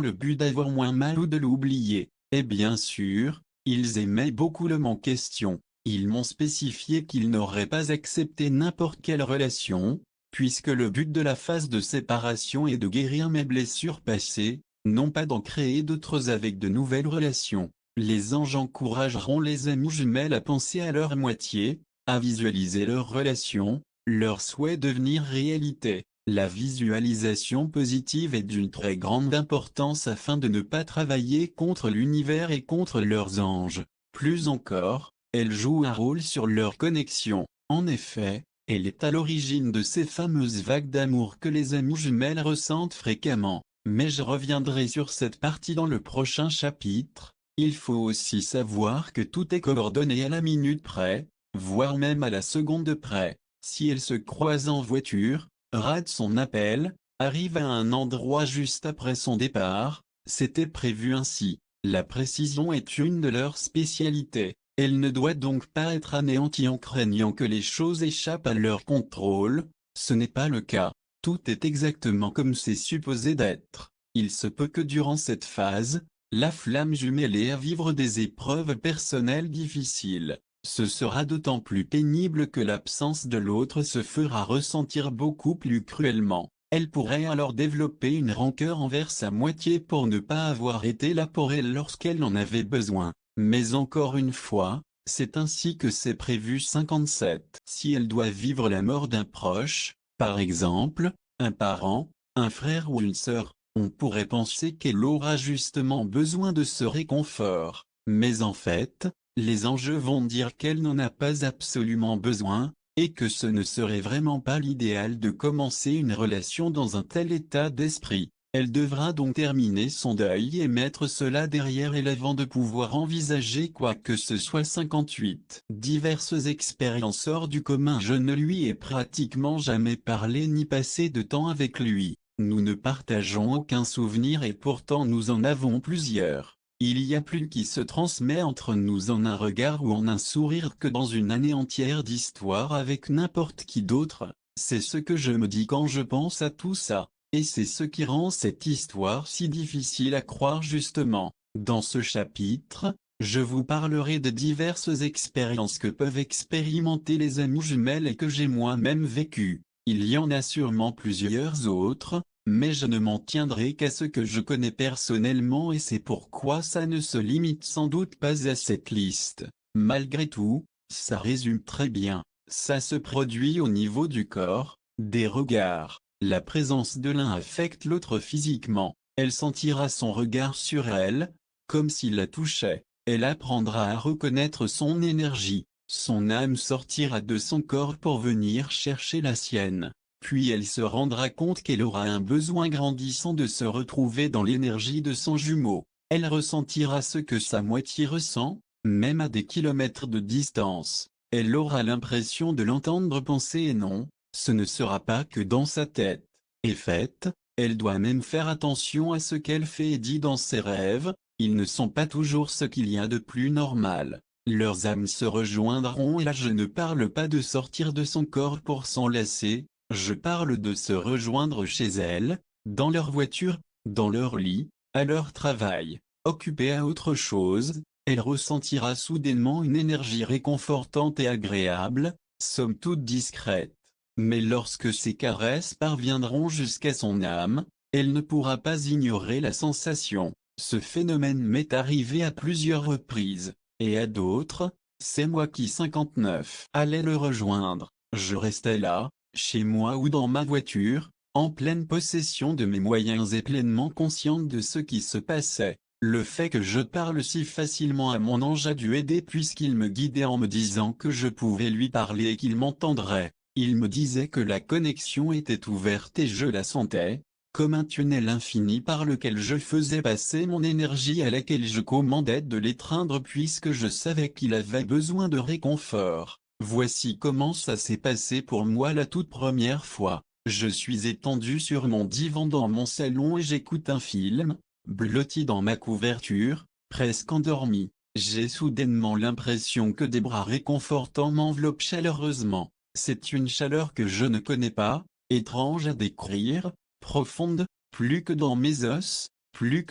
le but d'avoir moins mal ou de l'oublier. Et bien sûr, ils aimaient beaucoup le en question. Ils m'ont spécifié qu'ils n'auraient pas accepté n'importe quelle relation, puisque le but de la phase de séparation est de guérir mes blessures passées, non pas d'en créer d'autres avec de nouvelles relations. Les anges encourageront les amis jumelles à penser à leur moitié, à visualiser leur relation, leur souhait devenir réalité. La visualisation positive est d'une très grande importance afin de ne pas travailler contre l'univers et contre leurs anges. Plus encore, elle joue un rôle sur leur connexion. En effet, elle est à l'origine de ces fameuses vagues d'amour que les amis jumelles ressentent fréquemment. Mais je reviendrai sur cette partie dans le prochain chapitre. Il faut aussi savoir que tout est coordonné à la minute près, voire même à la seconde près. Si elle se croise en voiture, rate son appel, arrive à un endroit juste après son départ, c'était prévu ainsi. La précision est une de leurs spécialités. Elle ne doit donc pas être anéantie en craignant que les choses échappent à leur contrôle. Ce n'est pas le cas. Tout est exactement comme c'est supposé d'être. Il se peut que durant cette phase, la flamme jumelle ait à vivre des épreuves personnelles difficiles. Ce sera d'autant plus pénible que l'absence de l'autre se fera ressentir beaucoup plus cruellement. Elle pourrait alors développer une rancœur envers sa moitié pour ne pas avoir été là pour elle lorsqu'elle en avait besoin. Mais encore une fois, c'est ainsi que c'est prévu 57. Si elle doit vivre la mort d'un proche, par exemple, un parent, un frère ou une sœur, on pourrait penser qu'elle aura justement besoin de ce réconfort. Mais en fait, les anges vont dire qu'elle n'en a pas absolument besoin, et que ce ne serait vraiment pas l'idéal de commencer une relation dans un tel état d'esprit. Elle devra donc terminer son deuil et mettre cela derrière elle avant de pouvoir envisager quoi que ce soit. 58. Diverses expériences hors du commun. Je ne lui ai pratiquement jamais parlé ni passé de temps avec lui. Nous ne partageons aucun souvenir et pourtant nous en avons plusieurs. Il y a plus qui se transmet entre nous en un regard ou en un sourire que dans une année entière d'histoire avec n'importe qui d'autre. C'est ce que je me dis quand je pense à tout ça. Et c'est ce qui rend cette histoire si difficile à croire justement. Dans ce chapitre, je vous parlerai des diverses expériences que peuvent expérimenter les amis jumelles et que j'ai moi-même vécues. Il y en a sûrement plusieurs autres, mais je ne m'en tiendrai qu'à ce que je connais personnellement et c'est pourquoi ça ne se limite sans doute pas à cette liste. Malgré tout, ça résume très bien. Ça se produit au niveau du corps, des regards. La présence de l'un affecte l'autre physiquement. Elle sentira son regard sur elle, comme s'il la touchait. Elle apprendra à reconnaître son énergie. Son âme sortira de son corps pour venir chercher la sienne. Puis elle se rendra compte qu'elle aura un besoin grandissant de se retrouver dans l'énergie de son jumeau. Elle ressentira ce que sa moitié ressent, même à des kilomètres de distance. Elle aura l'impression de l'entendre penser et non, ce ne sera pas que dans sa tête. Et fait, elle doit même faire attention à ce qu'elle fait et dit dans ses rêves, ils ne sont pas toujours ce qu'il y a de plus normal. Leurs âmes se rejoindront et là je ne parle pas de sortir de son corps pour s'enlacer, je parle de se rejoindre chez elle, dans leur voiture, dans leur lit, à leur travail, occupée à autre chose. Elle ressentira soudainement une énergie réconfortante et agréable, somme toute discrète. Mais lorsque ces caresses parviendront jusqu'à son âme, elle ne pourra pas ignorer la sensation. Ce phénomène m'est arrivé à plusieurs reprises, et à d'autres, c'est moi qui 59 allais le rejoindre. Je restais là, chez moi ou dans ma voiture, en pleine possession de mes moyens et pleinement consciente de ce qui se passait. Le fait que je parle si facilement à mon ange a dû aider puisqu'il me guidait en me disant que je pouvais lui parler et qu'il m'entendrait. Il me disait que la connexion était ouverte et je la sentais, comme un tunnel infini par lequel je faisais passer mon énergie à laquelle je commandais de l'étreindre puisque je savais qu'il avait besoin de réconfort. Voici comment ça s'est passé pour moi la toute première fois. Je suis étendu sur mon divan dans mon salon et j'écoute un film, blotti dans ma couverture, presque endormi. J'ai soudainement l'impression que des bras réconfortants m'enveloppent chaleureusement. C'est une chaleur que je ne connais pas, étrange à décrire, profonde, plus que dans mes os, plus que